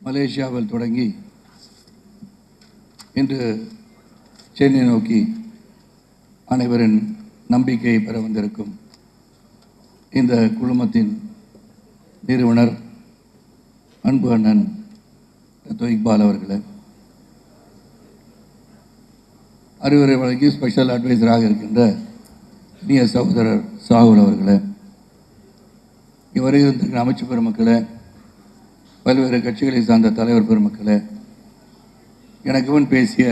மலேசியாவில் தொடங்கி இன்று சென்னை நோக்கி அனைவரின் நம்பிக்கையை பெற வந்திருக்கும் இந்த குழுமத்தின் நிறுவனர் அன்பு அண்ணன் இக்பால் அவர்களே, அறிவுரை வழங்கி ஸ்பெஷல் அட்வைசராக இருக்கின்ற இனிய சகோதரர் சாகுல் அவர்களே, இவரை இருந்திருக்கிற அமைச்சர் பெருமக்களே, பல்வேறு கட்சிகளை சார்ந்த தலைவர் பெருமக்களே, எனக்கு முன் பேசிய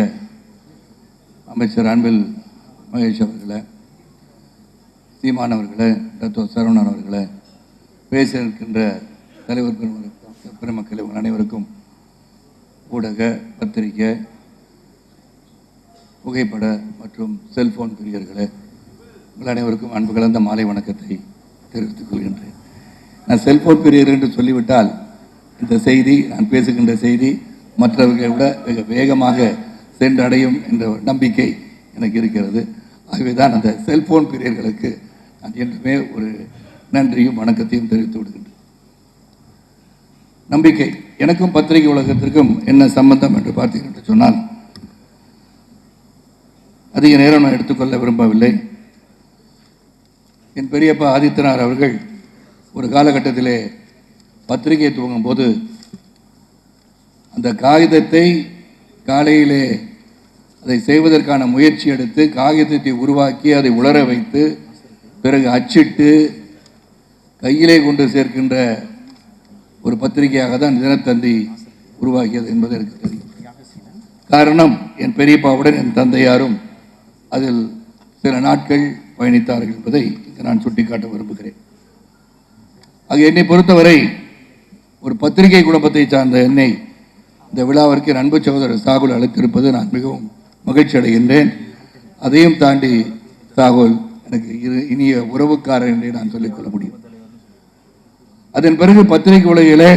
அமைச்சர் அன்பில் மகேஷ் அவர்களே, சீமான் அவர்களே, டாக்டர் சரவணன் அவர்களே, பேச இருக்கின்ற தலைவர் பெருமக்களே, உங்கள் அனைவருக்கும் ஊடக, பத்திரிகை, புகைப்பட மற்றும் செல்போன் பிரியர்களே, உங்கள் அனைவருக்கும் அன்பு கலந்த மாலை வணக்கத்தை தெரிவித்துக் கொள்கின்றேன். நான் செல்போன் பிரியர் என்று சொல்லிவிட்டால் இந்த செய்தி, நான் பேசுகின்ற செய்தி மற்றவர்களை விட மிக வேகமாக சென்றடையும் என்ற நம்பிக்கை எனக்கு இருக்கிறது. ஆகவே தான் அந்த செல்போன் பிரியர்களுக்கு நான் என்றுமே ஒரு நன்றியும் வணக்கத்தையும் தெரிவித்து விடுகின்றேன். நம்பிக்கை, எனக்கும் பத்திரிகை உலகத்திற்கும் என்ன சம்பந்தம் என்று பார்த்தீர்கள் என்று சொன்னால், அதிக நேரம் நான் எடுத்துக்கொள்ள விரும்பவில்லை. என் பெரியப்பா ஆதித்தனார் அவர்கள் ஒரு காலகட்டத்திலே பத்திரிகை துவங்கும் போது அந்த காகிதத்தை காலையிலே அதை செய்வதற்கான முயற்சி எடுத்து காகிதத்தை உருவாக்கி அதை உலர வைத்து பிறகு அச்சிட்டு கையிலே கொண்டு சேர்க்கின்ற ஒரு பத்திரிகையாக தான் தினத்தந்தி உருவாக்கியது என்பது எனக்கு தெரியும். காரணம், என் பெரியப்பாவுடன் என் தந்தையாரும் அதில் சில நாட்கள் பயணித்தார்கள் என்பதை நான் சுட்டிக்காட்ட விரும்புகிறேன். ஆக என்னை பொறுத்தவரை ஒரு பத்திரிகை குடும்பத்தை சார்ந்த என்னை இந்த விழாவிற்கு என் அன்பு சகோதரர் சாகுல் அழைத்திருப்பது நான் மிகவும் மகிழ்ச்சி அடைகின்றேன். அதையும் தாண்டி சாகுல் எனக்கு இனிய உறவுக்காரர் என்றே நான் சொல்லிக்கொள்ள முடியும். அதன் பிறகு பத்திரிகை உலகிலே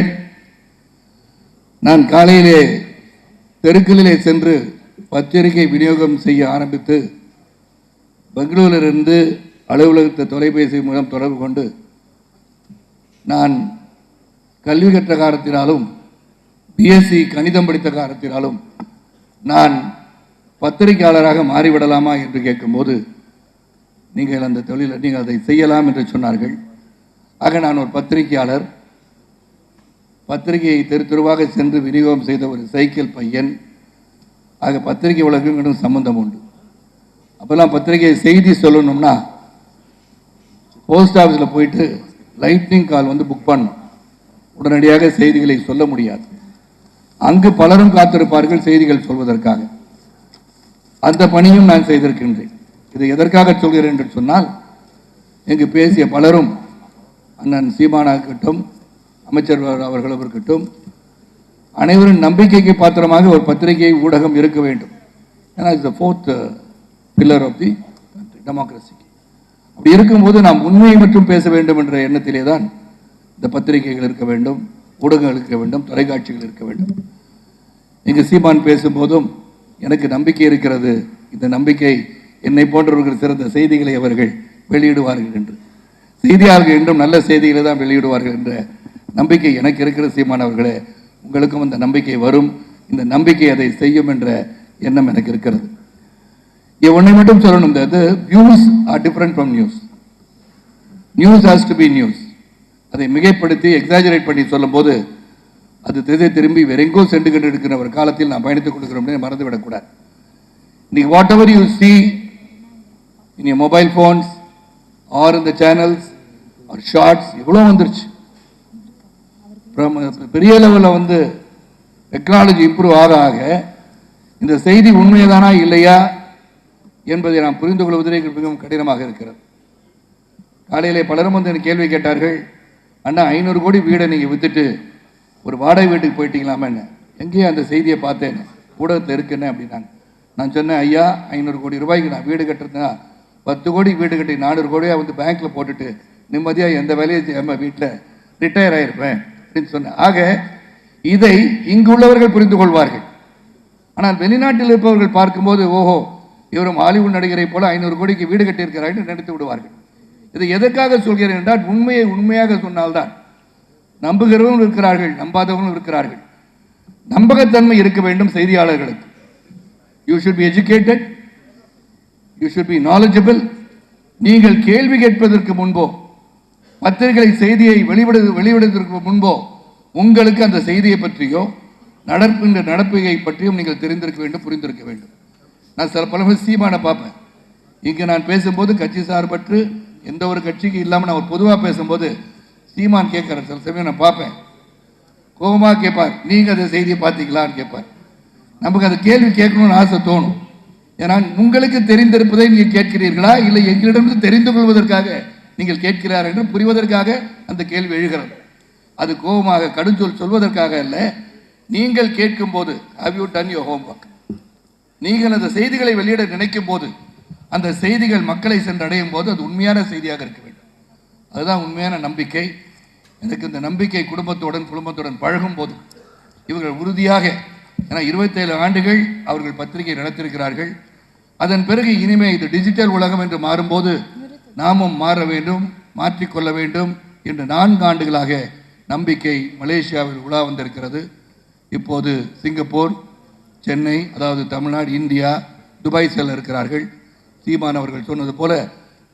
நான் காலையிலே தெருக்களிலே சென்று பத்திரிகை விநியோகம் செய்ய ஆரம்பித்து பெங்களூரிலிருந்து அலுவலகத்தை தொலைபேசி மூலம் தொடர்பு கொண்டு நான் கல்வி கற்ற காரணத்தினாலும் பிஎஸ்சி கணிதம் படித்த காரணத்தினாலும் நான் பத்திரிகையாளராக மாறிவிடலாமா என்று கேட்கும்போது, நீங்கள் அந்த தொழிலை நீங்கள் அதை செய்யலாம் என்று சொன்னார்கள். ஆக நான் ஒரு பத்திரிகையாளர், பத்திரிகையை தெரு தெருவாக சென்று விநியோகம் செய்த ஒரு சைக்கிள் பையன். ஆக பத்திரிகை உலகம் சம்பந்தம் உண்டு. அப்போல்லாம் பத்திரிகை செய்தி சொல்லணும்னா போஸ்ட் ஆஃபீஸில் போயிட்டு லைட்னிங் கால் புக் பண்ணணும். உடனடியாக செய்திகளை சொல்ல முடியாது. அங்கு பலரும் காத்திருப்பார்கள் செய்திகள் சொல்வதற்காக. அந்த பணியும் நான் செய்திருக்கின்றேன். இதை எதற்காக சொல்கிறேன் என்று சொன்னால், இங்கு பேசிய பலரும், அண்ணன் சீமானா இருக்கட்டும், அமைச்சர் அவர்களும் இருக்கட்டும், அனைவரும் நம்பிக்கைக்கு பாத்திரமாக ஒரு பத்திரிகை ஊடகம் இருக்க வேண்டும். ஏன்னா it's the fourth pillar of the democracy. அப்படி இருக்கும்போது நாம் உண்மையை மட்டும் பேச வேண்டும் என்ற எண்ணத்திலே தான் இந்த பத்திரிகைகள் இருக்க வேண்டும், ஊடகங்கள் இருக்க வேண்டும், தொலைக்காட்சிகள் இருக்க வேண்டும். இங்கு சீமான் பேசும்போதும் எனக்கு நம்பிக்கை இருக்கிறது. இந்த நம்பிக்கை என்னை போன்றவர்கள் சிறந்த செய்திகளை அவர்கள் வெளியிடுவார்கள் என்று, செய்தியாளர்கள் என்றும் நல்ல செய்திகளை தான் வெளியிடுவார்கள் என்ற நம்பிக்கை எனக்கு இருக்கிற சீமான் அவர்களே, உங்களுக்கும் அந்த நம்பிக்கை வரும். இந்த நம்பிக்கை அதை செய்யும் என்ற எண்ணம் எனக்கு இருக்கிறது. ஒன்றை மட்டும் சொல்லணும், views are different from news. News has to be news. அதை மிகைப்படுத்தி எக்ஸாஜரேட் பண்ணி சொல்லும் போது அது திசை திரும்பி வேற எங்கோ சென்று கொண்டு இருக்கிற ஒரு காலத்தில் நான் பயணித்துக் கொண்டிருக்கிறோம், மறந்துவிடக்கூடாது. இன்னைக்கு what ever you see in your mobile phones or in the channels or shorts இவ்வளோ வந்துருச்சு. பெரிய லெவலில் டெக்னாலஜி இம்ப்ரூவ் ஆக ஆக இந்த செய்தி உண்மைதானா இல்லையா என்பதை நாம் புரிந்து கொள்வதே மிகவும் கடினமாக இருக்கிறது. காலையிலே பலரும் எனக்கு கேள்வி கேட்டார்கள், அண்ணா 500 கோடி வீடை நீங்கள் வித்துட்டு ஒரு வாடகை வீட்டுக்கு போயிட்டீங்களாமே என்ன, எங்கேயும் அந்த செய்தியை பார்த்தேன், ஊடகத்தில் இருக்குன்னு அப்படின்னாங்க. நான் சொன்னேன், ஐயா 500 கோடி ரூபாய்க்கு நான் வீடு கட்டுறதுனா 10 கோடி வீடு கட்டி 400 கோடியாக பேங்க்கில் போட்டுட்டு நிம்மதியாக எந்த வேலையை செய்யாமல் வீட்டில் ரிட்டையர் ஆகிருப்பேன் அப்படின்னு சொன்னேன். ஆக இதை இங்குள்ளவர்கள் புரிந்து கொள்வார்கள். ஆனால் வெளிநாட்டில் இருப்பவர்கள் பார்க்கும்போது, ஓஹோ இவரும் ஹாலிவுட் நடிகரை போல 500 கோடிக்கு வீடு கட்டியிருக்கிறார் என்று நினைத்து விடுவார்கள். இதை எதற்காக சொல்கிறேன் என்றால், உண்மையை உண்மையாக சொன்னால்தான் நம்புகிறவர்களும் இருக்கிறார்கள், நம்பாதவர்களும் இருக்கிறார்கள். நம்பகத்தன்மை இருக்க வேண்டும் செய்தியாளர்களுக்கு. You should be educated, you should be knowledgeable. நீங்கள் கேள்வி கேட்பதற்கு முன்போ பத்திரிகை செய்தியை வெளிவிடுவதற்கு முன்போ உங்களுக்கு அந்த செய்தியை பற்றியோ நடப்பை பற்றியும் நீங்கள் தெரிந்திருக்க வேண்டும், புரிந்திருக்க வேண்டும். நான் சில பல சீமானை பார்ப்பேன். இங்கே நான் பேசும்போது கட்சி சார்பற்று எந்த ஒரு கட்சிக்கு இல்லாமல் நான் ஒரு பொதுவாக பேசும்போது சீமான் கேட்குறேன். சில சமயம் நான் பார்ப்பேன், கோபமாக கேட்பார், நீங்கள் அந்த செய்தியை பார்த்தீங்களான்னு கேட்பார். நமக்கு அந்த கேள்வி கேட்கணும்னு ஆசை தோணும். ஏன்னா உங்களுக்கு தெரிந்திருப்பதை நீங்கள் கேட்கிறீர்களா, இல்லை எங்களிடமிருந்து தெரிந்து கொள்வதற்காக நீங்கள் கேட்கிறார் என்று புரிவதற்காக அந்த கேள்வி எழுகிறது. அது கோபமாக கடுஞ்சொல் சொல்வதற்காக அல்ல. நீங்கள் கேட்கும் போது how you done your homework, நீங்கள் அந்த செய்திகளை வெளியிட நினைக்கும் போது அந்த செய்திகள் மக்களை சென்றடையும் போது அது உண்மையான செய்தியாக இருக்க வேண்டும். அதுதான் உண்மையான நம்பிக்கை. எனக்கு இந்த நம்பிக்கை குடும்பத்துடன் பழகும் போது இவர்கள் உறுதியாக, ஏன்னா 27 ஆண்டுகள் அவர்கள் பத்திரிகை நடத்திருக்கிறார்கள். அதன் பிறகு இனிமே இது டிஜிட்டல் உலகம் என்று மாறும்போது நாமும் மாற வேண்டும், மாற்றிக்கொள்ள வேண்டும் என்று 4 ஆண்டுகளாக நம்பிக்கை மலேசியாவில் உலா வந்திருக்கிறது. இப்போது சிங்கப்பூர், சென்னை, அதாவது தமிழ்நாடு, இந்தியா, துபாய் செல்ல இருக்கிறார்கள். சீமான் அவர்கள் சொன்னது போல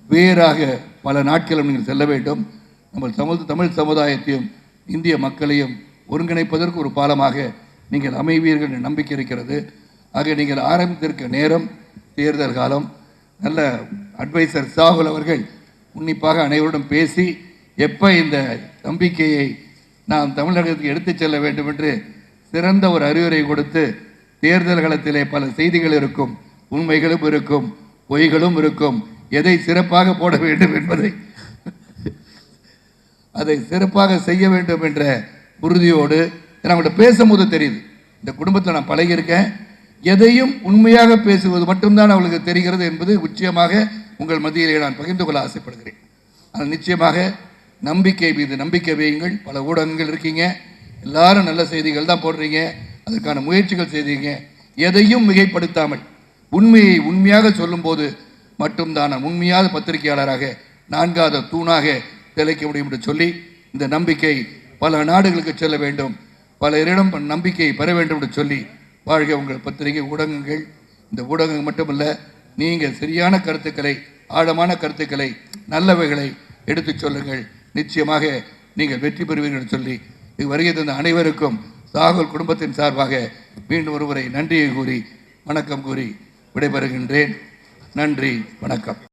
வேறாக பல நாட்களும் நீங்கள் செல்ல வேண்டும். நம்ம தமிழ் சமுதாயத்தையும் இந்திய மக்களையும் ஒருங்கிணைப்பதற்கு ஒரு பாலமாக நீங்கள் அமைவீர்கள் என்ற நம்பிக்கை இருக்கிறது. ஆக நீங்கள் ஆரம்பித்திருக்க நேரம் தேர்தல் காலம். நல்ல அட்வைசர் சாகுல் அவர்கள் உன்னிப்பாக அனைவருடன் பேசி எப்போ இந்த நம்பிக்கையை நாம் தமிழகத்துக்கு எடுத்துச் செல்ல வேண்டும் என்று சிறந்த ஒரு அறிவுரை கொடுத்து, தேர்தல் களத்திலே பல செய்திகள் இருக்கும், உண்மைகளும் இருக்கும், பொய்களும் இருக்கும், எதை சிறப்பாக போட வேண்டும் என்பதை அதை சிறப்பாக செய்ய வேண்டும் என்ற உறுதியோடு நம்மகிட்ட பேசும்போது தெரியுது. இந்த குடும்பத்தில் நான் பழகியிருக்கேன். எதையும் உண்மையாக பேசுவது மட்டும்தான் அவளுக்கு தெரிகிறது என்பது நிச்சயமாக உங்கள் மத்தியிலே நான் பகிர்ந்து கொள்ள ஆசைப்படுகிறேன். ஆனால் நிச்சயமாக நம்பிக்கை மீது நம்பிக்கை வையுங்கள். பல ஊடகங்கள் இருக்கீங்க, எல்லாரும் நல்ல செய்திகள் தான் போடுறீங்க, அதற்கான முயற்சிகள் செய்தீங்க. எதையும் மிகைப்படுத்தாமல் உண்மையை உண்மையாக சொல்லும்போது மட்டும்தான் உண்மையான பத்திரிகையாளராக 4வது தூணாக திளைக்க முடியும் என்று சொல்லி, இந்த நம்பிக்கை பல நாடுகளுக்கு செல்ல வேண்டும், பலரிடம் நம்பிக்கையை பெற வேண்டும் என்று சொல்லி, வாழ்க உங்கள் பத்திரிகை ஊடகங்கள். இந்த ஊடகங்கள் மட்டுமல்ல, நீங்கள் சரியான கருத்துக்களை, ஆழமான கருத்துக்களை, நல்லவைகளை எடுத்துச் சொல்லுங்கள். நிச்சயமாக நீங்கள் வெற்றி பெறுவீர்கள் என்று சொல்லி வருகை தந்த அனைவருக்கும் சாகுல் குடும்பத்தின் சார்பாக மீண்டும் ஒருமுறை நன்றியை கூறி வணக்கம் கூறி விடைபெறுகின்றேன். நன்றி, வணக்கம்.